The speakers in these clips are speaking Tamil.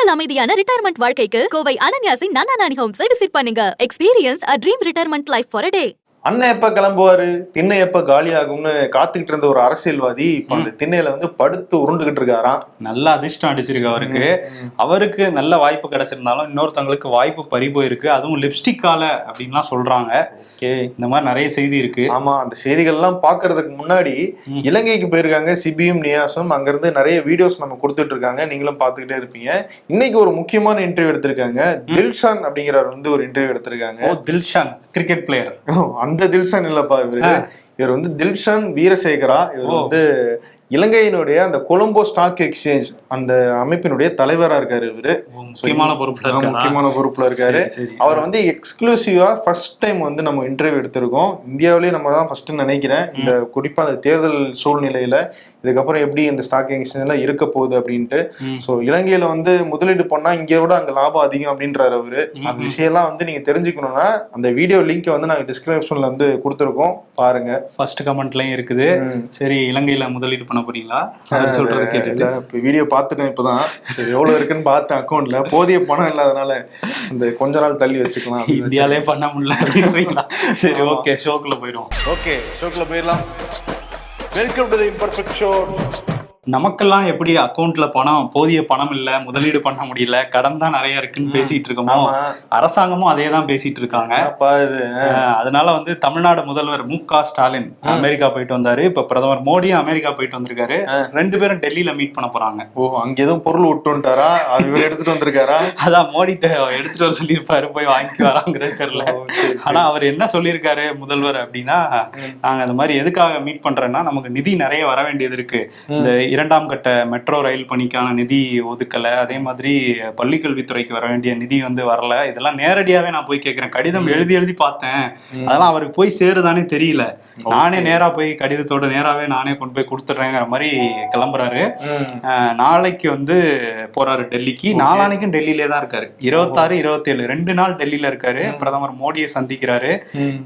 உங்கள் அமைதியான ரிட்டையர்மெண்ட் வாழ்க்கைக்கு கோவை அனன்யாசின் நானா நானி ஹோம்ஸை விசிட் பண்ணுங்க. Experience a dream retirement life for a day. அண்ணன் எப்ப கிளம்புவாரு, திண்ணை எப்ப காலி ஆகும்னு காத்துக்கிட்டு இருந்த ஒரு அரசியல்வாதி இப்ப அந்த திண்ணையில படுத்து உருண்டுகிட்டு இருக்காராம். நல்ல அதிர்ஷ்டம் அடிச்சிருக்கு அவருக்கு. அவருக்கு நல்ல வாய்ப்பு கிடைச்சிருந்தாலும் இன்னொருத்தவங்களுக்கு வாய்ப்பு பறி போயிருக்கு. அதுவும் லிப்ஸ்டிக்கால அப்படின்லாம் சொல்றாங்க. இந்த மாதிரி நிறைய செய்தி இருக்கு. ஆமா, அந்த செய்திகள் எல்லாம் பாக்குறதுக்கு முன்னாடி இலங்கைக்கு போயிருக்காங்க சிபியும் நியாசும். அங்க இருந்து நிறைய வீடியோஸ் நம்ம கொடுத்துட்டு இருக்காங்க, நீங்களும் பாத்துக்கிட்டே இருப்பீங்க. இன்னைக்கு ஒரு முக்கியமான இன்டர்வியூ எடுத்திருக்காங்க. தில்ஷான் அப்படிங்கிறவர் ஒரு இன்டர்வியூ எடுத்திருக்காங்க. Dilshan cricket player. அந்த தில்ஷான் இல்லப்பா இவர் தில்ஷான் வீரசேகரா. இவர் இலங்கையினுடைய அந்த கொலம்போ ஸ்டாக் எக்ஸ்சேஞ்ச் அந்த அமைப்பினுடைய தலைவரா இருக்காரு. இவரு முக்கியமான பொறுப்புல இருக்காரு. அவர் எக்ஸ்க்ளூசிவா ஃபர்ஸ்ட் டைம் நம்ம இன்டர்வியூ எடுத்திருக்கோம். இந்தியாவிலேயே நம்ம தான் ஃபர்ஸ்ட் நினைக்கிறேன். இந்த குறிப்பா அந்த தேர்தல் சூழ்நிலையில இதுக்கப்புறம் எப்படி இந்த ஸ்டாக் எக்ஸ்சேஞ்ச் எல்லாம் இருக்க போகுது அப்படின்ட்டு. சோ இலங்கையில முதலீடு பண்ணா இங்க விட அங்க லாபம் அதிகம் அப்படின்றாரு அவரு. அந்த விஷயம் எல்லாம் நீங்க தெரிஞ்சுக்கணும்னா அந்த வீடியோ லிங்க் நாங்க டிஸ்கிரிப்ஷன்ல கொடுத்துருக்கோம், பாருங்க. ஃபர்ஸ்ட் கமெண்ட்லயும் இருக்குது. சரி, இலங்கையில முதலீடு பண்ண போறீங்களா சொல்றது கேட்டு வீடியோ பார்த்துட்டேன். இப்பதான் எவ்வளவு இருக்குன்னு பார்த்தேன் அக்கௌண்ட்ல. போதிய பணம் இல்லாதனால இந்த கொஞ்ச நாள் தள்ளி வச்சுக்கலாம். இந்தியாலே பண்ண முடியல. சரி, ஓகே, ஷோக்குள்ள போயிடலாம். Welcome to the imperfect show. நமக்கெல்லாம் எப்படி அக்கௌண்ட்ல போதிய பணம் இல்ல, முதலீடு பண்ண முடியல, கடன் தான் நிறைய இருக்குன்னு பேசிட்டு இருக்கோமோ, அரசாங்கமும் அதே தான் பேசிட்டு இருக்காங்க. அதனால தமிழ்நாடு முதல்வர் மு.க. ஸ்டாலின் அமெரிக்கா போயிட்டு வந்தாரு. இப்ப பிரதமர் மோடியும் அமெரிக்கா போயிட்டு வந்திருக்காரு. ரெண்டு பேரும் டெல்லியில மீட் பண்ண போறாங்க. அங்க எதுவும் பொருள் விட்டு வந்துட்டாரா, இவர் எடுத்துட்டு வந்திருக்காரா? அதான் மோடிட்ட எடுத்துட்டு வர சொல்லியிருப்பாரு, போய் வாங்கி வராங்கிறது தெரியல. ஆனா அவர் என்ன சொல்லியிருக்காரு முதல்வர் அப்படின்னா, நாங்க அந்த மாதிரி எதுக்காக மீட் பண்றேன்னா, நமக்கு நிதி நிறைய வர வேண்டியது இருக்கு. இந்த 2ஆம் கட்ட மெட்ரோ ரயில் பணிக்கான நிதி ஒதுக்கல, அதே மாதிரி பள்ளிக்கல்வித்துறைக்கு வர வேண்டிய நிதி வரல. இதெல்லாம் நேரடியாவே நான் போய் கேட்கிறேன். கடிதம் எழுதி பார்த்தேன், அதெல்லாம் அவருக்கு போய் சேருதானே தெரியல. நானே நேரா போய் கடிதத்தோட நேராவே நானே கொண்டு போய் கொடுத்துட்றேங்கிற மாதிரி கிளம்புறாரு. நாளைக்கு போறாரு டெல்லிக்கு. நாளானைக்கும் டெல்லியிலே தான் இருக்காரு. 26, 27 2 நாள் டெல்லியில இருக்காரு. பிரதமர் மோடியை சந்திக்கிறாரு.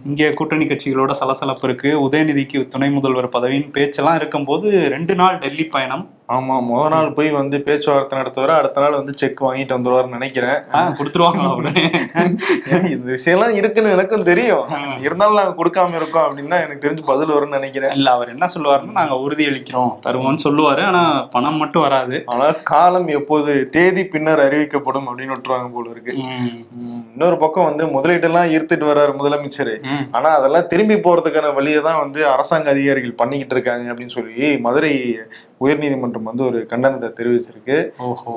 இங்க கூட்டணி கட்சிகளோட சலசலப்பு இருக்கு. உதயநிதிக்கு துணை முதல்வர் பதவியின் பேச்செல்லாம் இருக்கும்போது 2 நாள் டெல்லி பயணம். ஆமா, முதல் நாள் போய் பேச்சுவார்த்தை நடத்துவாரு. அடுத்த நாள் செக் வாங்கிட்டு வந்துருவாருன்னு நினைக்கிறேன். கொடுத்துருவாங்க அப்படின்னு. இந்த விஷயம் எல்லாம் இருக்குன்னு எனக்கும் தெரியும். இருந்தாலும் நாங்க கொடுக்காம இருக்கோம் அப்படின்னு தான் எனக்கு தெரிஞ்சு பதில் வரும்னு நினைக்கிறேன். இல்ல, அவர் என்ன சொல்லுவாருன்னா, நாங்க உறுதி அளிக்கிறோம், தருவோம்னு சொல்லுவாரு. ஆனா பணம் மட்டும் வராது. ஆனா காலம் எப்போது தேதி பின்னர் அறிவிக்கப்படும் அப்படின்னு விட்டுருவாங்க போல இருக்கு. இன்னொரு பக்கம் முதலீடு எல்லாம் ஈர்த்துட்டு வர்றாரு முதலமைச்சர். ஆனா அதெல்லாம் திரும்பி போறதுக்கான வழியை தான் அரசாங்க அதிகாரிகள் பண்ணிக்கிட்டு இருக்காங்க அப்படின்னு சொல்லி மதுரை உயர்நீதிமன்றம் ஒரு கண்டனத்தை தெரிவிச்சிருக்கு.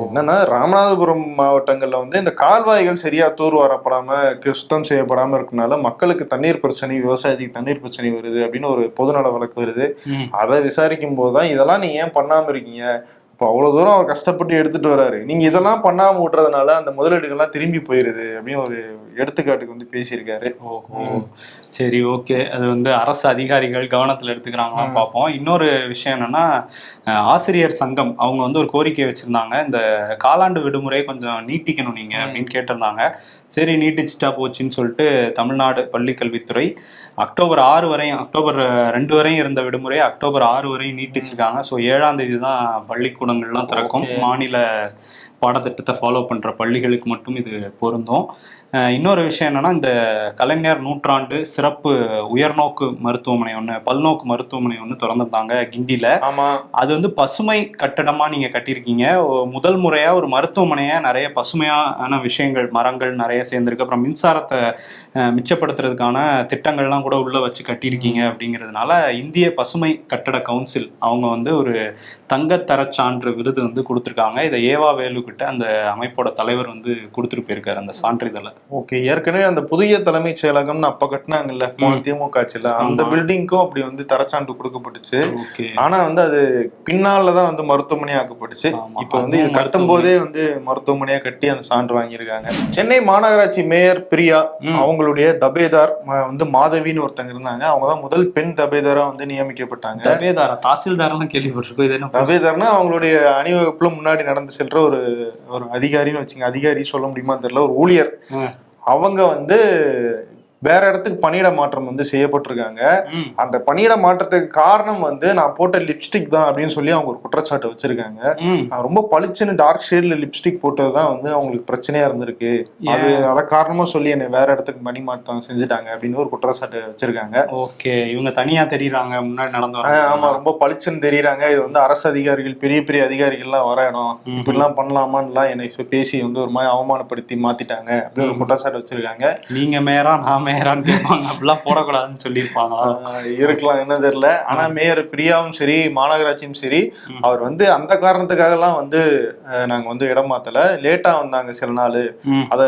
என்னன்னா, ராமநாதபுரம் மாவட்டங்கள்ல இந்த கால்வாய்கள் சரியா தூர் வரப்படாம சுத்தம் செய்யப்படாம இருக்கனால மக்களுக்கு தண்ணீர் பிரச்சனை, விவசாயத்துக்கு தண்ணீர் பிரச்சனை வருது அப்படின்னு ஒரு பொதுநல வழக்கு வருது. அதை விசாரிக்கும் போதுதான் இதெல்லாம் நீங்க ஏன் பண்ணாம இருக்கீங்க, இப்போ அவ்வளவு தூரம் அவர் கஷ்டப்பட்டு எடுத்துட்டு வர்றாரு, நீங்க இதெல்லாம் பண்ணாம விட்டுறதுனால அந்த முதலீடுகள்லாம் திரும்பி போயிருது அப்படின்னு ஒரு எடுத்துக்காட்டுக்கு பேசியிருக்காரு. ஓஹோ, சரி, ஓகே. அது அரசு அதிகாரிகள் கவனத்தில் எடுத்துக்கிறாங்களான்னு பார்ப்போம். இன்னொரு விஷயம் என்னன்னா, ஆசிரியர் சங்கம் அவங்க ஒரு கோரிக்கை வச்சிருந்தாங்க. இந்த காலாண்டு விடுமுறை கொஞ்சம் நீட்டிக்கணும் நீங்க அப்படின்னு கேட்டிருந்தாங்க. சரி, நீட்டிச்சுட்டா போச்சுன்னு சொல்லிட்டு தமிழ்நாடு பள்ளிக்கல்வித்துறை அக்டோபர் 6 வரையும், அக்டோபர் 2 வரையும் இருந்த விடுமுறை அக்டோபர் 6 வரையும் நீட்டிச்சிருக்காங்க. ஸோ 7ஆம் தேதி தான் பள்ளிக்கூடங்கள்லாம் திறக்கும். மாநில பாடத்திட்டத்தை ஃபாலோ பண்ற பள்ளிகளுக்கு மட்டும் இது பொருந்தும். இன்னொரு விஷயம் என்னன்னா, இந்த கலைஞர் நூற்றாண்டு சிறப்பு உயர்நோக்கு மருத்துவமனை பல்நோக்கு மருத்துவமனை திறந்துருந்தாங்க கிண்டியில. அது பசுமை கட்டடமா நீங்க கட்டியிருக்கீங்க. முதல் முறையா ஒரு மருத்துவமனையா நிறைய பசுமையான விஷயங்கள், மரங்கள் நிறைய சேர்ந்திருக்கு. அப்புறம் மின்சாரத்தை மிச்சப்படுத்துறதுக்கான திட்டங்கள்லாம் கூட உள்ள வச்சு கட்டியிருக்கீங்க. அப்படிங்கிறதுனால இந்திய பசுமை கட்டட கவுன்சில் அவங்க ஒரு தங்கத்தர சான்று விருது கொடுத்துருக்காங்க. இதை ஏவா வேலு கிட்ட அந்த அமைப்போட தலைவர் கொடுத்துட்டு போயிருக்காரு அந்த சான்றிதழை. ஓகே, ஏற்கனவே அந்த புதிய தலைமைச் செயலகம்னு அப்ப கட்டினாங்கல்ல திமுக ஆட்சியில, அந்த பில்டிங்க்கும் அப்படி தரச்சான்று கொடுக்கப்பட்டுச்சு. ஆனா அது பின்னாலதான் மருத்துவமனையா ஆக்கப்பட்டுச்சு. இப்ப இது கட்டும் போதே மருத்துவமனையா கட்டி அந்த சான்று வாங்கியிருக்காங்க. சென்னை மாநகராட்சி மேயர் பிரியா அவங்களுடைய தபேதார் மாதவின்னு ஒருத்தங்க இருந்தாங்க. அவங்கதான் முதல் பெண் தபேதாரா நியமிக்கப்பட்டாங்க. தபேதாரா, தாசில்தாரெல்லாம் கேள்விப்பட்டிருக்கோம். தபேதார்னா அவங்களுடைய அணிவகுப்புல முன்னாடி நடந்து செல்ற ஒரு அதிகாரின்னு வச்சுங்க. அதிகாரி சொல்ல முடியுமா தெரியல, ஒரு ஊழியர். அவங்க வேற இடத்துக்கு பணியிட மாற்றம் வந்து செய்யப்பட்டிருக்காங்க. அந்த பணியிட மாற்றத்துக்கு காரணம் வந்து நான் போட்ட லிப்ஸ்டிக் தான் அப்படின்னு சொல்லி அவங்க ஒரு குற்றச்சாட்டு வச்சிருக்காங்க. ரொம்ப பளிச்சுன்னு டார்க் ஷேட்ல லிப்ஸ்டிக் போட்டதுதான் வந்து அவங்களுக்கு பிரச்சனையா இருந்திருக்கு, அது அத காரணமா சொல்லி என்னை வேற இடத்துக்கு பணி மாற்றம் செஞ்சுட்டாங்க அப்படின்னு ஒரு குற்றச்சாட்டு வச்சிருக்காங்க. ஓகே, இவங்க தனியா தெரியுறாங்க, முன்னாடி நடந்து ஆமா, ரொம்ப பளிச்சுன்னு தெரியுறாங்க. இது வந்து அரசு அதிகாரிகள், பெரிய பெரிய அதிகாரிகள்லாம் வர இடம், இப்படிலாம் பண்ணலாமான்லாம் என்னை பேசி வந்து ஒரு மாதிரி அவமானப்படுத்தி மாத்திட்டாங்க அப்படின்னு ஒரு குற்றச்சாட்டு வச்சிருக்காங்க. நீங்க மேயரா நான் மேயரான்னு கேட்பாங்க, அப்படிலாம் போடக்கூடாதுன்னு சொல்லியிருப்பாங்க. இருக்கலாம், என்ன தெரியல. ஆனா மேயர் பிரியாவும் சரி, மாநகராட்சியும் சரி, அவர் வந்து அந்த காரணத்துக்காக எல்லாம் வந்து நாங்க வந்து இடம் மாத்தல, லேட்டா வந்தாங்க சில நாள், அதை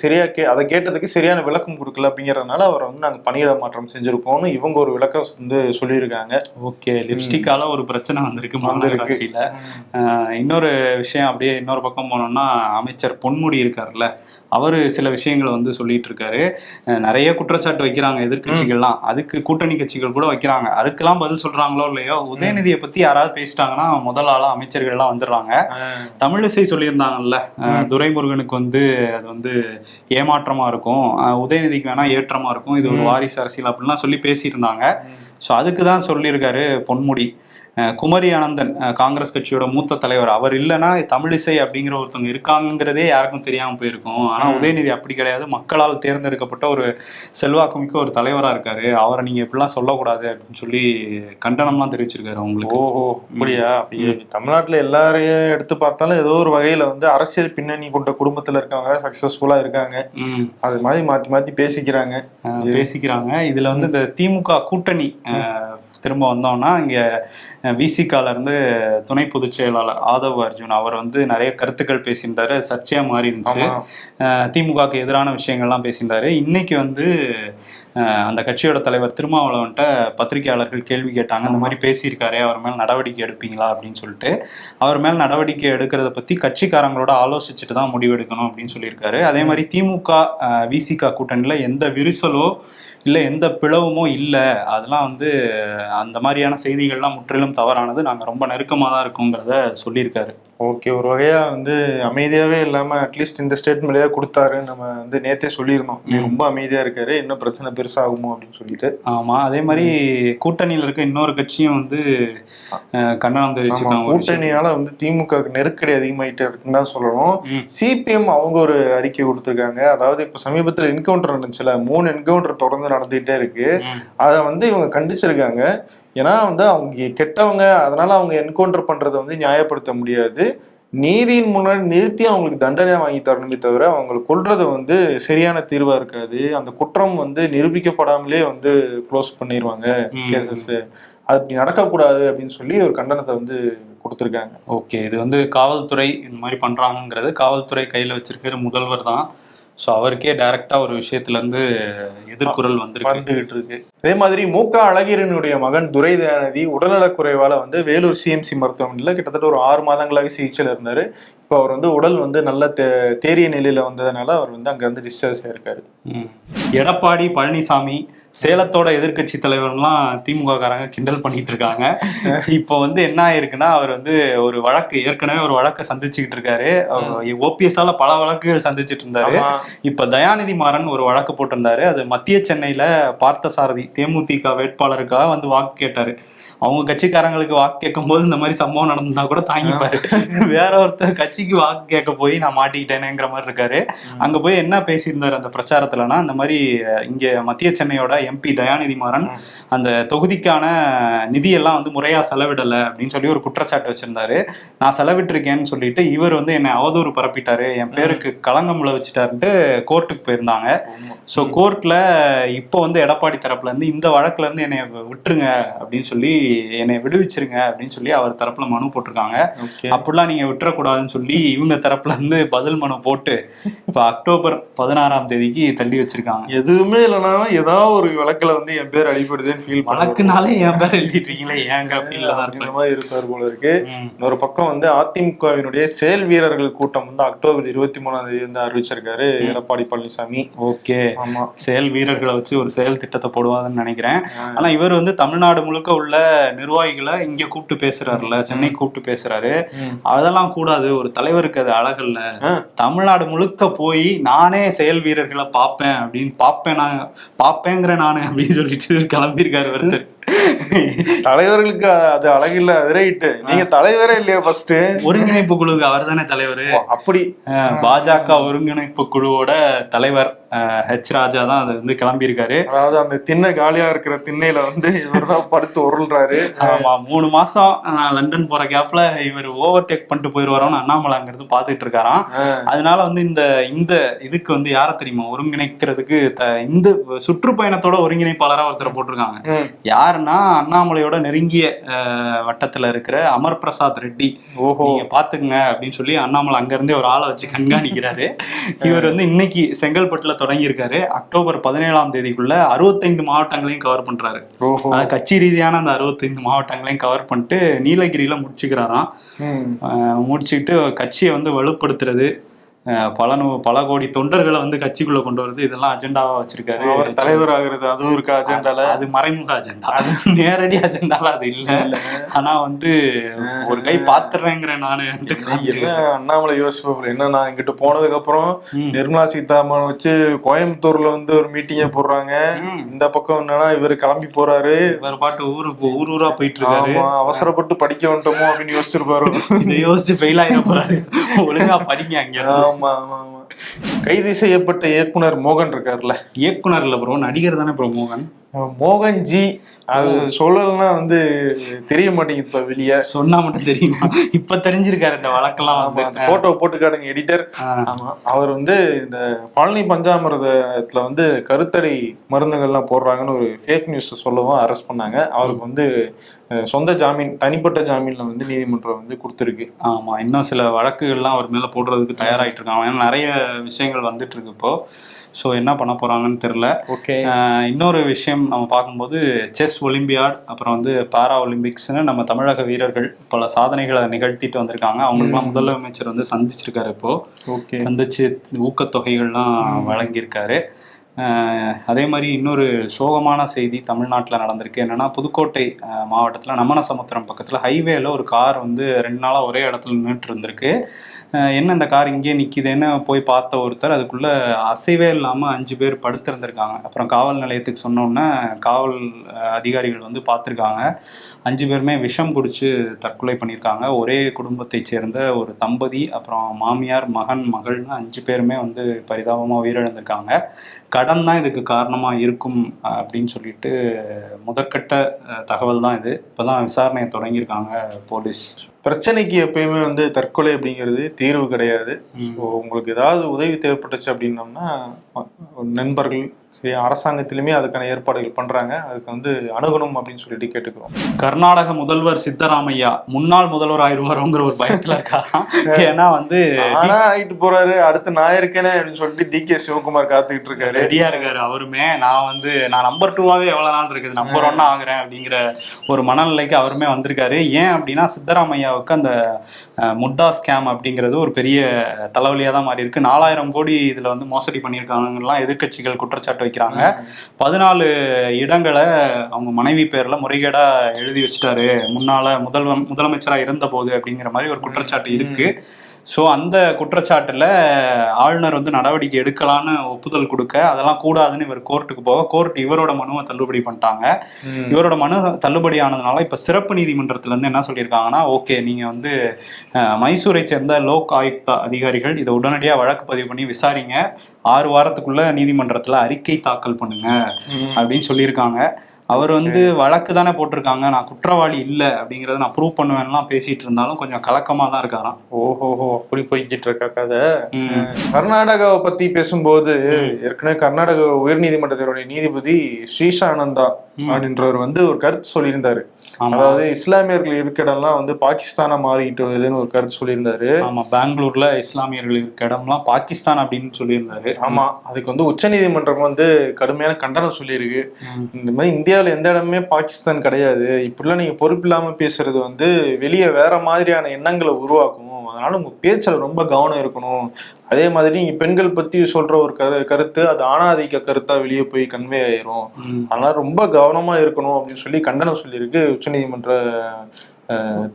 சரியா அதை கேட்டதுக்கு சரியான விளக்கம் கொடுக்கல அப்படிங்கறதுனால அவரை வந்து நாங்க பணியிட மாற்றம் செஞ்சிருக்கோம்னு இவங்க ஒரு விளக்கம் வந்து சொல்லியிருக்காங்க. ஓகே, லிப்ஸ்டிக்கால ஒரு பிரச்சனை வந்திருக்கு மாநகராட்சியில. இன்னொரு விஷயம், அப்படியே இன்னொரு பக்கம் போனோம்னா, அமைச்சர் பொன்முடி இருக்காருல்ல, அவரு சில விஷயங்களை வந்து சொல்லிட்டு இருக்காரு. நிறைய குற்றச்சாட்டு வைக்கிறாங்க எதிர்கட்சிகள்லாம், அதுக்கு கூட்டணி கட்சிகள் கூட வைக்கிறாங்க. அதுக்கெல்லாம் பதில் சொல்றாங்களோ இல்லையோ, உதயநிதியை பத்தி யாராவது பேசிட்டாங்கன்னா முதல் ஆளா அமைச்சர்கள்லாம் வந்துடுறாங்க. தமிழிசை சொல்லியிருந்தாங்கல்ல, துரைமுருகனுக்கு வந்து அது வந்து ஏமாற்றமா இருக்கும், உதயநிதிக்கு வேணா ஏற்றமா இருக்கும், இது ஒரு வாரிசு அரசியல் அப்படின்லாம் சொல்லி பேசியிருந்தாங்க. ஸோ அதுக்கு தான் சொல்லியிருக்காரு பொன்முடி. குமரி ஆனந்தன் காங்கிரஸ் கட்சியோட மூத்த தலைவர், அவர் இல்லைன்னா தமிழிசை அப்படிங்கிற ஒருத்தவங்க இருக்காங்கிறதே யாருக்கும் தெரியாம போயிருக்கும். ஆனா உதயநிதி அப்படி கிடையாது, மக்களால் தேர்ந்தெடுக்கப்பட்ட ஒரு செல்வாக்குமிக்க ஒரு தலைவரா இருக்காரு, அவரை நீங்க இப்படிலாம் சொல்லக்கூடாது அப்படின்னு சொல்லி கண்டனம்லாம் தெரிவிச்சிருக்காரு அவங்களுக்கு. ஓஹோ, அப்படியா? தமிழ்நாட்டுல எல்லாரையும் எடுத்து பார்த்தாலும் ஏதோ ஒரு வகையில வந்து அரசியல் பின்னணி கொண்ட குடும்பத்துல இருக்கவங்க சக்சஸ்ஃபுல்லா இருக்காங்க, அது மாதிரி மாத்தி மாத்தி பேசிக்கிறாங்க. இதுல வந்து இந்த திமுக கூட்டணி திரும்ப வந்தோம்னா, இங்க விசிகால இருந்து துணை பொதுச் செயலாளர் ஆதவ் அர்ஜுன் அவர் வந்து நிறைய கருத்துக்கள் பேசியிருந்தாரு, சர்ச்சையா மாறி இருந்துச்சு. திமுகக்கு எதிரான விஷயங்கள்லாம் பேசியிருந்தாரு. இன்னைக்கு வந்து அந்த கட்சியோட தலைவர் திருமாவளவன்ட்ட பத்திரிகையாளர்கள் கேள்வி கேட்டாங்க, இந்த மாதிரி பேசியிருக்காரு, அவர் மேல் நடவடிக்கை எடுப்பீங்களா அப்படின்னு சொல்லிட்டு. அவர் மேல் நடவடிக்கை எடுக்கிறத பத்தி கட்சிக்காரங்களோட ஆலோசிச்சுட்டு தான் முடிவெடுக்கணும் அப்படின்னு சொல்லியிருக்காரு. அதே மாதிரி திமுக விசிகா கூட்டணியில எந்த விரிசலோ இல்லை எந்த பிளவுமோ இல்லை, அதெல்லாம் வந்து அந்த மாதிரியான செய்திகள்லாம் முற்றிலும் தவறானது, நாங்கள் ரொம்ப நெருக்கமாக தான் இருக்கோங்கிறத சொல்லியிருக்காரு. ஓகே, ஒரு வகையா வந்து அமைதியாவே இல்லாம அட்லீஸ்ட் இந்த ஸ்டேட்மெண்ட்லயே கொடுத்தாரு. நம்ம வந்து நேத்தே சொல்லியிருந்தோம், ரொம்ப அமைதியா இருக்காரு, இன்னும் பிரச்சனை பெருசாகுமோ அப்படின்னு சொல்லிட்டு. ஆமா, அதே மாதிரி கூட்டணியில இருக்க இன்னொரு கட்சியும் வந்து கண்டனம் தெரிவிச்சிருக்காங்க. கூட்டணியால வந்து திமுக நெருக்கடி அதிகமாயிட்டே இருக்குன்னு தான் சொல்லணும். சிபிஎம் அவங்க ஒரு அறிக்கை கொடுத்திருக்காங்க. அதாவது இப்ப சமீபத்துல என்கவுண்டர் நடந்துச்சுல, 3 என்கவுண்டர் தொடர்ந்து நடந்துகிட்டே இருக்கு, அதை வந்து இவங்க கண்டிச்சிருக்காங்க. ஏன்னா வந்து அவங்க கெட்டவங்க, அதனால அவங்க என்கவுண்டர் பண்றதை வந்து நியாயப்படுத்த முடியாது, நீதியின் முன்னாடி நிறுத்தி அவங்களுக்கு தண்டனை வாங்கி தரணுமே தவிர அவங்களுக்கு கொல்றது வந்து சரியான தீர்வா இருக்காது. அந்த குற்றம் வந்து நிரூபிக்கப்படாமலே வந்து க்ளோஸ் பண்ணிடுவாங்க கேசஸ், அது அப்படி நடக்கக்கூடாது அப்படின்னு சொல்லி ஒரு கண்டனத்தை வந்து கொடுத்துருக்காங்க. ஓகே, இது வந்து காவல்துறை இந்த மாதிரி பண்றாங்கிறது காவல்துறை கையில வச்சிருக்கிற முதல்வர் தான். ஸோ அவருக்கே டைரக்டா ஒரு விஷயத்துல இருந்து எதிர்குரல் வந்துகிட்டு இருக்கு. அதே மாதிரி மு.க. அழகிரினுடைய மகன் துரை தயாநிதி உடல்நலக்குறைவால வந்து வேலூர் சிஎம்சி மருத்துவமனையில் கிட்டத்தட்ட ஒரு 6 மாதங்களாக சிகிச்சையில் இருந்தாரு. இப்போ அவர் வந்து உடல் வந்து நல்ல தேறிய நிலையில வந்ததுனால அவர் வந்து அங்க இருந்து டிஸ்சார்ஜ் ஆயிருக்காரு. எடப்பாடி பழனிசாமி சேலத்தோட எதிர்கட்சி தலைவர்லாம் திமுக காரங்க கிண்டல் பண்ணிட்டு இருக்காங்க. இப்போ வந்து என்ன ஆயிருக்குன்னா, அவர் வந்து ஒரு வழக்கு ஏற்கனவே ஒரு வழக்கை சந்திச்சுக்கிட்டு இருக்காரு. ஓபிஎஸ்ஆல பல வழக்குகள் சந்திச்சுட்டு இருந்தாரு. இப்ப தயாநிதி மாறன் ஒரு வழக்கு போட்டிருந்தாரு. அது மத்திய சென்னையில பார்த்தசாரதி தேமுதிக வேட்பாளருக்காக வந்து வாக்கு கேட்டாரு. அவங்க கட்சிக்காரங்களுக்கு வாக்கு கேட்கும் போது இந்த மாதிரி சம்பவம் நடந்தா கூட தாங்கிப்பாரு, வேற ஒருத்தர் கட்சிக்கு வாக்கு கேட்க போய் நான் மாட்டிக்கிட்டேனேங்கிற மாதிரி இருக்காரு. அங்க போய் என்ன பேசியிருந்தாரு அந்த பிரச்சாரத்துலன்னா, இந்த மாதிரி இங்க மத்திய சென்னையோட எம்பி தயாநிதி மாறன் அந்த தொகுதிக்கான நிதியெல்லாம் வந்து முறையா செலவிடலை அப்படின்னு சொல்லி ஒரு குற்றச்சாட்டு வச்சிருந்தாரு. நான் செலவிட்டிருக்கேன்னு சொல்லிட்டு இவர் வந்து என்னை அவதூறு பரப்பிட்டாரு, என் பேருக்கு களங்கம் விளைவிச்சிட்டாருன்ட்டு கோர்ட்டுக்கு போயிருந்தாங்க. ஸோ கோர்ட்ல இப்போ வந்து எடப்பாடி தரப்புல இருந்து இந்த வழக்குல இருந்து என்னை விட்டுருங்க அப்படின்னு சொல்லி, என்னை விடுவிச்சிருங்க அப்படின்னு சொல்லி அவர் தரப்புல மனு போட்டிருக்காங்க. அப்படிலாம் நீங்க விட்டுறக்கூடாதுன்னு சொல்லி இவங்க தரப்புல இருந்து பதில் மனு போட்டு இப்ப அக்டோபர் 16ஆம் தேதிக்கு தள்ளி வச்சிருக்காங்க. எதுவுமே இல்லைனாலும் ஏதாவது ஒரு வழக்குல வந்து என் பேர் அடிபடுதுன்னு ஃபீல் வழக்குனாலே என் பேர் எழுதிட்டீங்களே ஏங்க அப்படின்ற இருப்பார் போல இருக்கு. இன்னொரு பக்கம் வந்து அதிமுகவினுடைய செயல் வீரர்கள் கூட்டம் வந்து அக்டோபர் 23ஆம் தேதி வந்து அறிவிச்சிருக்காரு எடப்பாடி பழனிசாமி. ஓகே, ஆமா, செயல் வீரர்களை வச்சு ஒரு செயல் திட்டத்தை போடுவாங்கன்னு நினைக்கிறேன். ஆனா இவர் வந்து தமிழ்நாடு முழுக்க உள்ள நிர்வாகிகளை இங்க கூப்பிட்டு பேசுறாருல, சென்னை கூப்பிட்டு பேசுறாரு. அதெல்லாம் கூடாது, ஒரு தலைவருக்கு அது அழகல்ல. தமிழ்நாடு முழுக்க போய் நானே செயல் வீரர்களை பார்ப்பேன் அப்படின்னு பாப்பேங்கிற நானு அப்படின்னு சொல்லிட்டு கிளம்பியிருக்காரு ஒருத்தர். தலைவர்களுக்கு அது அழகில்ல, அது ரைட்டு. நீங்க தலைவரே இல்லையா? ஃபர்ஸ்ட் ஒருங்கிணைப்பு குழுக்கு அவர் தானே தலைவர். அப்படி பாஜக ஒருங்கிணைப்பு குழுவோட தலைவர் ஹெச் ராஜா தான் அது வந்து கிளம்பியிருக்காரு. அதாவது அந்த திண்ணை காலியா இருக்கிற திண்ணையில வந்து இவர் தான் படுத்து உருள்றாரு. ஆமா, 3 மாசம் நான் லண்டன் போற கேப்ல இவர் ஓவர்டேக் பண்ணிட்டு போயிருவாரோன்னு அண்ணாமலைங்கிறது பாத்துட்டு இருக்காராம். அதனால வந்து இந்த இதுக்கு வந்து யார தெரியுமா ஒருங்கிணைக்கிறதுக்கு இந்த சுற்றுப்பயணத்தோட ஒருங்கிணைப்பாளரா ஒருத்தரை போட்டிருக்காங்க. யாருன்னா அண்ணாமலையோட நெருங்கிய வட்டத்துல இருக்கிற அமர் பிரசாத் ரெட்டி. நீங்க பாத்துக்குங்க அப்படின்னு சொல்லி அண்ணாமலை அங்க இருந்தே ஒரு ஆளை வச்சு கண்காணிக்கிறாரு. இவர் வந்து இன்னைக்கு செங்கல்பட்டுல தொடங்கி இருக்காரு. அக்டோபர் 17ஆம் தேதிக்குள்ள 65 மாவட்டங்களையும் கவர் பண்றாரு. கட்சி ரீதியான அந்த 65 மாவட்டங்களையும் கவர் பண்ணிட்டு நீலகிரியில முடிச்சுக்கிறாராம். முடிச்சுக்கிட்டு கட்சியை வந்து வலுப்படுத்துறது, பல கோடி தொண்டர்களை வந்து கட்சிக்குள்ள கொண்டு வருது, இதெல்லாம் அஜெண்டாவா வச்சிருக்காரு. தலைவர் ஆகுறது அதுவும் இருக்கா அஜெண்டால? அது மறைமுக அஜெண்டா, நேரடி அஜெண்டால அது இல்ல. ஆனா வந்து ஒரு கை பாத்துறேங்கிற நானு அண்ணாமலை யோசிப்போம். என்ன, நான் இங்கிட்டு போனதுக்கு அப்புறம் நிர்மலா சீதாராமன் வச்சு கோயம்புத்தூர்ல வந்து ஒரு மீட்டிங்க போடுறாங்க. இந்த பக்கம் என்னன்னா இவரு கிளம்பி போறாரு, இவர் பாட்டு ஊரா போயிட்டு இருக்காரு. அவசரப்பட்டு படிக்க வந்துட்டோமோ அப்படின்னு யோசிச்சிருப்பாரு. இதை யோசிச்சு ஃபெயில் ஆகிட போறாரு. ஒழுங்கா படிங்க அங்க. கைது செய்யப்பட்ட இயக்குனர் மோகன் இருக்காருல்ல, இயக்குனர் இல்ல ப்ரோ, நடிகர் தானே ப்ரோ மோகன். மோகன் ஜி. அது சொல்லலன்னா வந்து தெரிய மாட்டேங்குது. இப்ப வெளியே சொன்னா மட்டும் தெரியுமா? இப்ப தெரிஞ்சிருக்காரு இந்த வழக்கெல்லாம். போட்டோ போட்டு காட்டுங்க எடிட்டர். ஆமா, அவர் வந்து இந்த பழனி பஞ்சாமிரதத்துல வந்து கருத்தடை மருந்துகள்லாம் போடுறாங்கன்னு ஒரு ஃபேக் நியூஸ் சொல்லவும் அரெஸ்ட் பண்ணாங்க. அவருக்கு வந்து சொந்த ஜாமீன், தனிப்பட்ட ஜாமீன்ல வந்து நீதிமன்றம் வந்து கொடுத்துருக்கு. ஆமா, இன்னும் சில வழக்குகள்லாம் அவர் மேல போடுறதுக்கு தயாராகிட்டு இருக்காங்க. ஏன்னா நிறைய விஷயங்கள் வந்துட்டு இருக்கு இப்போ. ஸோ என்ன பண்ண போறாங்கன்னு தெரியல. ஓகே, இன்னொரு விஷயம் நம்ம பார்க்கும்போது செஸ் ஒலிம்பியாட், அப்புறம் வந்து பாரா ஒலிம்பிக்ஸ்னு நம்ம தமிழக வீரர்கள் பல சாதனைகளை நிகழ்த்திட்டு வந்திருக்காங்க. அவங்களுக்குலாம் முதலமைச்சர் வந்து சந்திச்சிருக்காரு. இப்போ சந்திச்சு ஊக்கத்தொகைகள்லாம் வழங்கியிருக்காரு. அதே மாதிரி இன்னொரு சோகமான செய்தி தமிழ்நாட்டில் நடந்திருக்கு. என்னன்னா, புதுக்கோட்டை மாவட்டத்தில் நமனசமுத்திரம் பக்கத்தில் ஹைவேல ஒரு கார் வந்து 2 நாளாக ஒரே இடத்துல நின்றுட்டு இருந்திருக்கு. என்ன இந்த கார் இங்கே நிற்கிதுன்னு போய் பார்த்த ஒருத்தர் அதுக்குள்ளே அசைவே இல்லாமல் 5 பேர் படுத்திருந்திருக்காங்க. அப்புறம் காவல் நிலையத்துக்கு சொன்னோன்னே காவல் அதிகாரிகள் வந்து பார்த்துருக்காங்க. 5 பேருமே விஷம் குடிச்சு தற்கொலை பண்ணியிருக்காங்க. ஒரே குடும்பத்தை சேர்ந்த ஒரு தம்பதி, அப்புறம் மாமியார், மகன், மகள்னு 5 பேருமே வந்து பரிதாபமாக உயிரிழந்திருக்காங்க. கடன் தான் இதுக்கு காரணமாக இருக்கும் அப்படின்னு சொல்லிட்டு முதற்கட்ட தகவல் தான் இது. இப்போதான் விசாரணையை தொடங்கியிருக்காங்க போலீஸ். பிரச்சனைக்கு எப்பயுமே வந்து தற்கொலை அப்படிங்கிறது தீர்வு கிடையாது. உங்களுக்கு ஏதாவது உதவி தேவைப்பட்டுச்சு அப்படின்னோம்னா நண்பர்கள் சரி, அரசாங்கத்திலுமே அதுக்கான ஏற்பாடுகள் பண்றாங்க. அதுக்கு வந்து அணுகணும் அப்படின்னு சொல்லிட்டு கேட்டுக்கிறோம். கர்நாடக முதல்வர் சித்தராமையா முன்னாள் முதல்வர் ஆயிடுவாரோங்கிற ஒரு பயத்துல இருக்காராம். ஏன்னா வந்து ஆயிட்டு போறாரு, அடுத்து நான் இருக்கேனே அப்படின்னு சொல்லிட்டு DK சிவகுமார் காத்துக்கிட்டு இருக்காரு, ரெடியா இருக்காரு. அவருமே நான் நம்பர் 2வாவே எவ்வளவு நாள் இருக்குது, நம்பர் 1 ஆகுறேன் அப்படிங்கிற ஒரு மனநிலைக்கு அவருமே வந்திருக்காரு. ஏன் அப்படின்னா சித்தராமையாவுக்கு அந்த முட்டா ஸ்கேம் அப்படிங்கிறது ஒரு பெரிய தலைவலியா தான் மாறி இருக்கு. 4000 கோடி இதுல வந்து மோசடி பண்ணியிருக்காங்கலாம் எதிர்கட்சிகள் குற்றச்சாட்டு வைக்கிறாங்க. 14 இடங்களை அவங்க மனைவி பேர்ல முறைகேடா எழுதி வச்சுட்டாரு முன்னால முதலமைச்சரா இருந்த போது அப்படிங்கிற மாதிரி ஒரு குற்றச்சாட்டு இருக்கு. ஸோ அந்த குற்றச்சாட்டுல ஆளுநர் வந்து நடவடிக்கை எடுக்கலான்னு ஒப்புதல் கொடுக்க, அதெல்லாம் கூடாதுன்னு இவர் கோர்ட்டுக்கு போக கோர்ட் இவரோட மனுவை தள்ளுபடி பண்ணிட்டாங்க. இவரோட மனு தள்ளுபடி ஆனதுனால இப்ப சிறப்பு நீதிமன்றத்துல இருந்து என்ன சொல்லியிருக்காங்கன்னா, ஓகே நீங்க வந்து மைசூரை சேர்ந்த லோக் ஆயுக்தா அதிகாரிகள் இதை உடனடியாக வழக்கு பதிவு பண்ணி விசாரிங்க, 6 வாரத்துக்குள்ள நீதிமன்றத்துல அறிக்கை தாக்கல் பண்ணுங்க அப்படின்னு சொல்லியிருக்காங்க. அவர் வந்து வழக்கு தானே போட்டிருக்காங்க, நான் குற்றவாளி இல்லை அப்படிங்கறத நான் ப்ரூவ் பண்ணுவேன்லாம் பேசிட்டு இருந்தாலும் கொஞ்சம் கலக்கமா தான் இருக்காராம். ஓஹோஹோ, அப்படி போய்கிட்டு இருக்கா கதை. கர்நாடகாவை பத்தி பேசும்போது ஏற்கனவே கர்நாடக உயர்நீதிமன்றத்தினுடைய நீதிபதி ஸ்ரீஷானந்தா அப்படின்றவர் வந்து ஒரு கருத்து சொல்லியிருந்தாரு. அதாவது இஸ்லாமியர்கள் இருக்க இடம்லாம் வந்து பாகிஸ்தானா மாறிட்டு வருதுன்னு ஒரு கருத்து சொல்லியிருந்தாரு. ஆமா, பெங்களூர்ல இஸ்லாமியர்கள் இருக்க இடம்லாம் பாகிஸ்தான் அப்படின்னு சொல்லியிருந்தாரு. ஆமா, அதுக்கு வந்து உச்ச நீதிமன்றம் வந்து கடுமையான கண்டனம் சொல்லியிருக்கு. இந்த மாதிரி இந்தியாவில எந்த இடமுமே பாகிஸ்தான் கிடையாது, இப்படிலாம் நீங்க பொறுப்பு இல்லாம பேசுறது வந்து வெளியே வேற மாதிரியான எண்ணங்களை உருவாக்கும், இருக்கும், அதனால உங்க பேச்சுல ரொம்ப கவனம் இருக்கணும். அதே மாதிரி நீங்க பெண்கள் பத்தி சொல்ற ஒரு கருத்து அது ஆணாதிக்க கருத்தா வெளியே போய் கன்வே ஆயிரும், அதனால ரொம்ப கவனமா இருக்கணும் அப்படின்னு சொல்லி கண்டனம் சொல்லியிருக்கு உச்சநீதிமன்ற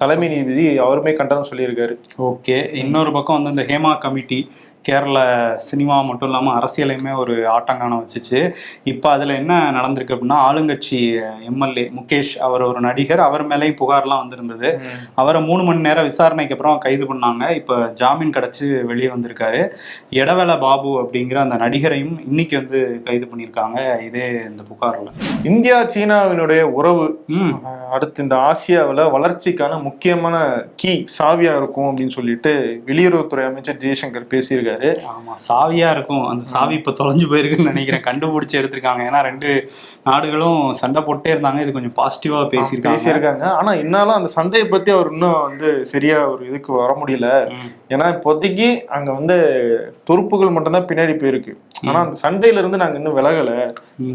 தலைமை நீதிபதி. அவருமே கண்டனம் சொல்லியிருக்காரு. ஓகே, இன்னொரு பக்கம் வந்து இந்த ஹேமா கமிட்டி கேரள சினிமா மட்டும் இல்லாமல் அரசியலையுமே ஒரு ஆட்டங்கானம் வச்சுச்சு. இப்போ அதில் என்ன நடந்திருக்கு அப்படின்னா, ஆளுங்கட்சி எம்எல்ஏ முகேஷ், அவர் ஒரு நடிகர், அவர் மேலேயும் புகார்லாம் வந்திருந்தது. அவரை 3 மணி நேரம் விசாரணைக்கு அப்புறம் கைது பண்ணாங்க. இப்போ ஜாமீன் கிடச்சி வெளியே வந்திருக்காரு. எடவேள பாபு அப்படிங்கிற அந்த நடிகரையும் இன்னைக்கு வந்து கைது பண்ணியிருக்காங்க இதே இந்த புகாரில். இந்தியா சீனாவினுடைய உறவு அடுத்து இந்த ஆசியாவில் வளர்ச்சிக்கான முக்கியமான கீ சாவியா இருக்கும் அப்படின்னு சொல்லிட்டு வெளியுறவுத்துறை அமைச்சர் ஜெய்சங்கர் பேசியிருக்காரு. ஆமா, சாவியா இருக்கும். அந்த சாவி இப்ப தொலைஞ்சு போயிருக்குன்னு நினைக்கிறேன். கண்டுபிடிச்சு எடுத்திருக்காங்க. ஏன்னா 2 நாடுகளும் சண்டை போட்டே இருந்தாங்க. இது கொஞ்சம் பாசிட்டிவா பேசியிருக்காங்க. ஆனா என்னாலும் அந்த சண்டையை பத்தி அவர் இன்னும் வந்து சரியா ஒரு இதுக்கு வர முடியல. ஏன்னா இப்போதைக்கு அங்க வந்து துருப்புகள் மட்டும்தான் பின்னாடி போயிருக்கு. ஆனா அந்த சண்டையில இருந்து நாங்க இன்னும் விலகல,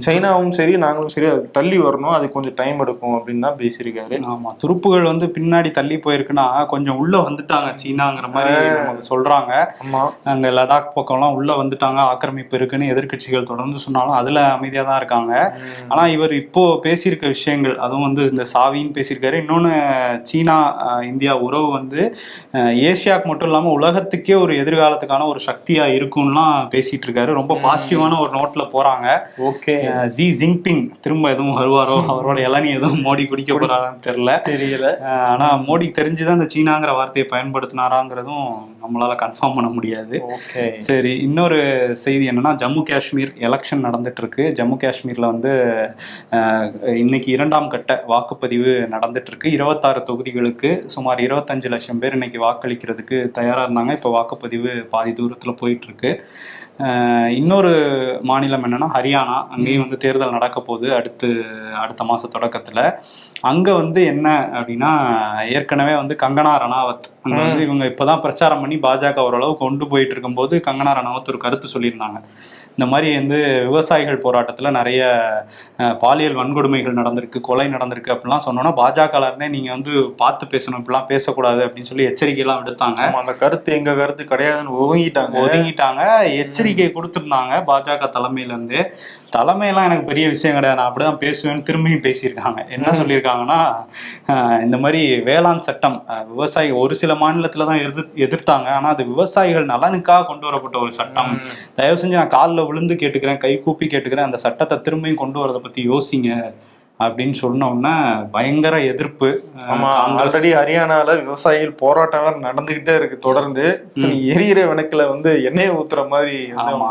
சைனாவும் சரி நாங்களும் சரி அது தள்ளி வரணும், அது கொஞ்சம் டைம் எடுக்கும் அப்படின்னு தான் பேசியிருக்காரு. ஆமா, துருப்புகள் வந்து பின்னாடி தள்ளி போயிருக்குன்னா கொஞ்சம் உள்ள வந்துட்டாங்க சீனாங்கிற மாதிரி நமக்கு சொல்றாங்க. அங்க லடாக் பக்கம்லாம் உள்ள வந்துட்டாங்க, ஆக்கிரமிப்பு இருக்குன்னு எதிர்கட்சிகள் தொடர்ந்து சொன்னாலும் அதுல அமைதியா தான் இருக்காங்க. ஆனா இவர் இப்போ பேசியிருக்க விஷயங்கள், அதுவும் வந்து இந்த சாவின்னு பேசியிருக்காரு. இன்னொன்னு, சீனா இந்தியா உறவு வந்து ஏசியாவுக்கு மட்டும் இல்லாம உலகத்துக்கே ஒரு எதிர்காலத்துக்கான ஒரு சக்தியா இருக்கும்லாம் பேசிட்டு இருக்காரு. ரொம்ப பாசிட்டிவான ஒரு நோட்ல போறாங்க. ஓகே, ஜி ஜின்பிங் திரும்ப எதுவும் வருவாரோ, அவரோட இளநீ எதுவும் மோடி குடிக்க போறாரான்னு தெரியல. ஆனா மோடிக்கு தெரிஞ்சுதான் இந்த சீனாங்கிற வார்த்தையை பயன்படுத்தினாராங்கிறதும் நம்மளால கன்ஃபார்ம் பண்ண முடியாது. சரி, இன்னொரு செய்தி என்னன்னா, ஜம்மு காஷ்மீர் எலெக்ஷன் நடந்துட்டு இருக்கு. ஜம்மு காஷ்மீர்ல வந்து இன்னைக்கு 2ஆம் கட்ட வாக்குப்பதிவு நடந்துட்டு இருக்கு. 26 தொகுதிகளுக்கு சுமார் 25 லட்சம் பேர் இன்னைக்கு வாக்களிக்கிறதுக்கு தயாரா இருந்தாங்க. இப்போ வாக்குப்பதிவு பாதி தூரத்துல போயிட்டு இருக்கு. இன்னொரு மாநிலம் என்னன்னா ஹரியானா. அங்கேயும் வந்து தேர்தல் நடக்க போகுது அடுத்த மாச தொடக்கத்துல. அங்க வந்து என்ன அப்படின்னா, ஏற்கனவே வந்து கங்கனா ரணாவத் அங்க வந்து இவங்க இப்பதான் பிரச்சாரம் பண்ணி பாஜக ஓரளவு கொண்டு போயிட்டு இருக்கும்போது கங்கனா ரணாவத் ஒரு கருத்து சொல்லியிருந்தாங்க. இந்த மாதிரி வந்து விவசாயிகள் போராட்டத்துல நிறைய பாலியல் வன்கொடுமைகள் நடந்திருக்கு, கொலை நடந்திருக்கு அப்படிலாம் சொன்னோன்னா பாஜகல இருந்தே நீங்க வந்து பார்த்து பேசணும், இப்படிலாம் பேசக்கூடாது அப்படின்னு சொல்லி எச்சரிக்கையெல்லாம் விடுத்தாங்க. அந்த கருத்து எங்க கருத்து கிடையாதுன்னு ஒதுங்கிட்டாங்க. எச்சரிக்கை கொடுத்துருந்தாங்க பாஜக தலைமையில இருந்து. தலைமையெல்லாம் எனக்கு பெரிய விஷயம் கிடையாது, நான் அப்படிதான் பேசுவேன்னு திரும்பியும் பேசியிருக்காங்க. என்ன சொல்லியிருக்காங்கன்னா, இந்த மாதிரி வேளாண் சட்டம் விவசாயி ஒரு சில மாநிலத்துல தான் எதிர்த்தாங்க, ஆனா அது விவசாயிகள் நலனுக்காக கொண்டு வரப்பட்ட ஒரு சட்டம். தயவு செஞ்சு நான் காலில் விழுந்து கேட்டுக்கிறேன், கை கூப்பி கேட்டுக்கிறேன், அந்த சட்டத்தை திரும்பியும் கொண்டு வரதை பத்தி யோசிங்க அப்படின்னு சொன்னோம்னா பயங்கர எதிர்ப்பு. ஆல்ரெடி ஹரியானால விவசாயிகள் போராட்டம் நடந்துகிட்டே இருக்கு தொடர்ந்து. எரியிற விளக்குல வந்து எண்ணெயை ஊத்துற மாதிரி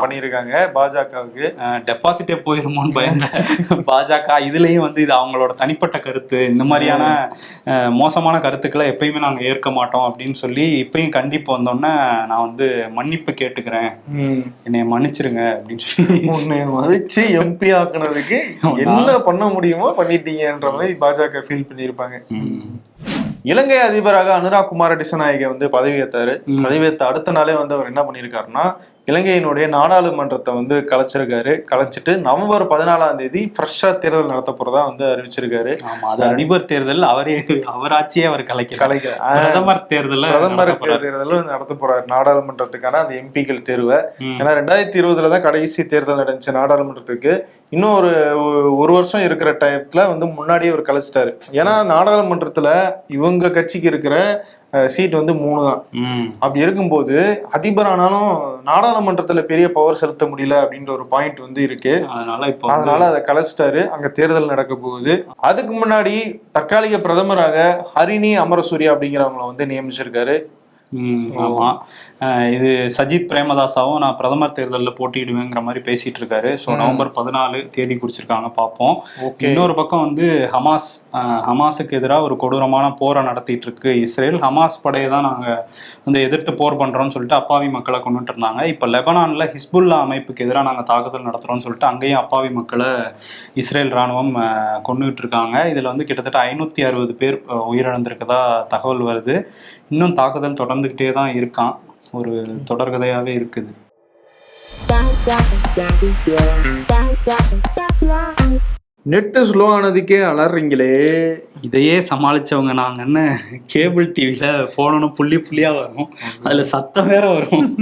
பண்ணிருக்காங்க பாஜகவுக்கு. டெபாசிட்டே போயிருமோன்னு பயந்த பாஜக இதுலயும் வந்து இது அவங்களோட தனிப்பட்ட கருத்து, இந்த மாதிரியான மோசமான கருத்துக்களை எப்பயுமே நாங்க ஏற்க மாட்டோம் அப்படின்னு சொல்லி இப்பயும் கண்டிப்பு வந்தோன்னே நான் வந்து மன்னிப்பு கேட்டுக்கிறேன், என்னைய மன்னிச்சிருங்க அப்படின்னு சொல்லி மதிச்சு எம்பி ஆக்குனதுக்கு என்ன பண்ண முடியுமோ பண்ணிட்டீங்கன்ற மாதிரி பாஜக ஃபீல் பண்ணியிருப்பாங்க. இலங்கை அதிபராக அனுராக் குமார டிசநாயக வந்து பதவியேற்றாரு. பதவியேற்ற அடுத்த நாளே வந்து அவர் என்ன பண்ணியிருக்காருன்னா, இலங்கையினுடைய நாடாளுமன்றத்தை வந்து கலைச்சிட்டு நவம்பர் 14ஆம் தேதி ஃப்ரெஷ்ஷா தேர்தல் நடத்த போறதா வந்து அறிவிச்சிருக்காரு. அது அதிபர் தேர்தல் அவராட்சியே அவர் பிரதமர் தேர்தல் நடத்த போறாரு நாடாளுமன்றத்துக்கான அந்த எம்பிக்கள் தேர்வை. ஏன்னா 2020 தான் கடைசி தேர்தல் நடந்துச்சு நாடாளுமன்றத்துக்கு. இன்னும் ஒரு வருஷம் இருக்கிற டயத்துல வந்து முன்னாடியே அவர் கலைச்சிட்டாரு. ஏன்னா நாடாளுமன்றத்துல இவங்க கட்சிக்கு இருக்கிற சீட் வந்து 3 தான். அப்படி இருக்கும்போது அதிபர் ஆனாலும் நாடாளுமன்றத்துல பெரிய பவர் செலுத்த முடியல அப்படின்ற ஒரு பாயிண்ட் வந்து இருக்கு. அதனால அதை கலைச்சிட்டாரு. அங்க தேர்தல் நடக்க போகுது. அதுக்கு முன்னாடி தற்காலிக பிரதமராக ஹரிணி அமரசூரியா அப்படிங்கிறவங்களை வந்து நியமிச்சிருக்காரு. ஆமா, இது சஜித் பிரேமதாசாவும் நான் பிரதமர் தேர்தலில் போட்டியிடுவேங்கிற மாதிரி பேசிட்டு இருக்காரு. ஸோ நவம்பர் 14 தேதி குறிச்சிருக்காங்க, பார்ப்போம். இன்னொரு பக்கம் வந்து ஹமாஸுக்கு எதிராக ஒரு கொடூரமான போரை நடத்திட்டு இருக்கு இஸ்ரேல். ஹமாஸ் படையை தான் நாங்கள் வந்து எதிர்த்து போர் பண்றோம்னு சொல்லிட்டு அப்பாவி மக்களை கொண்டுட்டு இருந்தாங்க. இப்போ லெபனான்ல ஹிஸ்புல்லா அமைப்புக்கு எதிராக நாங்கள் தாக்குதல் நடத்துறோம்னு சொல்லிட்டு அங்கேயும் அப்பாவி மக்களை இஸ்ரேல் ராணுவம் கொண்டுகிட்டு இருக்காங்க. இதுல வந்து கிட்டத்தட்ட 560 பேர் உயிரிழந்திருக்கதா தகவல் வருது. இன்னும் தாக்குதல் தொடர்ந்துகிட்டே தான் இருக்கான். ஒரு தொடர்கதையாவே இருக்குது. நெட்டு ஸ்லோ ஆனதுக்கே அலறீங்களே. இதையே சமாளிச்சவங்க நாங்க என்ன, கேபிள் டிவில போனோம் புள்ளி புள்ளியா வரும், அதுல சத்தம் வேற வரும்.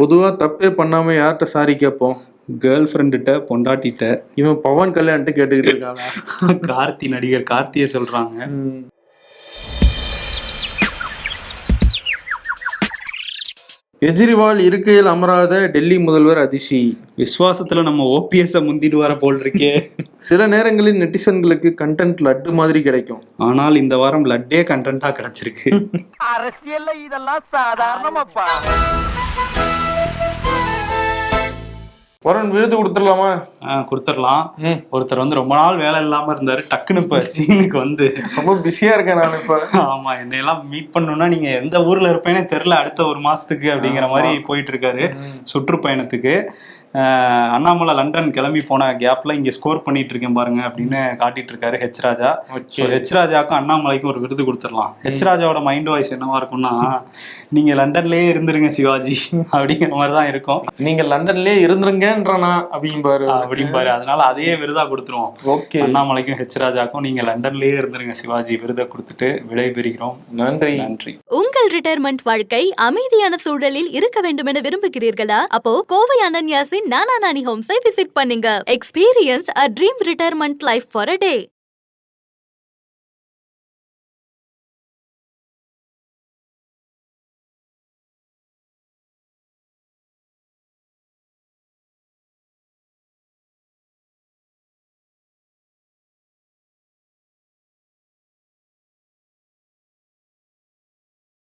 பொதுவா தப்பே பண்ணாம யார்கிட்ட சாரி கேட்போம்? கேர்ள் ஃப்ரெண்டுகிட்ட, பொண்டாட்டிட்ட. இவன் பவன் கல்யாண்ட்டு கேட்டுக்கிட்டு இருக்காங்க. கார்த்தி, நடிகர் கார்த்தியை சொல்றாங்க. கெஜ்ரிவால் இருக்கையில் அமராத டெல்லி முதல்வர் அதிர்ச்சி. விசுவாசத்துல நம்ம ஓபிஎஸ் முந்திட்டு வர போல் இருக்கே. சில நேரங்களில் நெட்டிசன்களுக்கு கண்டென்ட் லட்டு மாதிரி கிடைக்கும். ஆனால் இந்த வாரம் லட்டே கண்டென்ட்டா கிடைச்சிருக்கு. அரசியல்ல இதெல்லாம் சாதாரணமாப்பா. வரன் விருது கொடுத்துடலாமா? கொடுத்துடலாம். ஒருத்தர் வந்து ரொம்ப நாள் வேலை இல்லாம இருந்தாரு, டக்குன்னு இப்ப சீனுக்கு வந்து ரொம்ப பிஸியா இருக்கேன் நான் இப்ப. ஆமா, என்னையெல்லாம் மீட் பண்ணணும்னா நீங்க எந்த ஊர்ல இருப்பேனே தெரியல அடுத்த ஒரு மாசத்துக்கு அப்படிங்கிற மாதிரி போயிட்டு இருக்காரு சுற்றுப்பயணத்துக்கு. அண்ணாமலை லண்டன் கிளம்பி போன கேப்ல இங்க ஸ்கோர் பண்ணிட்டு இருக்கேன் பாருங்க அப்படின்னு காட்டிட்டு இருக்காரு ஹெச் ராஜா. ஹெச் ராஜாக்கும் அண்ணாமலைக்கும் ஒரு விருது கொடுத்துடலாம். ஹெச் ராஜாவோட மைண்ட் வாய்ஸ் என்னவா இருக்கும்னா, நீங்க லண்டன்லயே இருந்துருங்க சிவாஜி அப்படிங்கிற மாதிரிதான் இருக்கும். நீங்க லண்டன்லயே இருந்துருங்கன்றானா அப்படிம்பாரு. அதனால அதையே விருதா கொடுத்துருவோம். ஓகே, அண்ணாமலைக்கும் ஹெச் ராஜாக்கும் நீங்க லண்டன்லயே இருந்துருங்க சிவாஜி விருதை கொடுத்துட்டு விடைபெறுகிறோம். நன்றி. நன்றி. உங்கள் ரிட்டையர்மெண்ட் வாழ்க்கை அமைதியான சூழலில் இருக்க வேண்டும் என விரும்புகிறீர்களா? அப்போ கோவை அனன்யாசின் நானா நானி ஹோம்ஸை விசிட் பண்ணுங்க. Experience a dream retirement life for a day.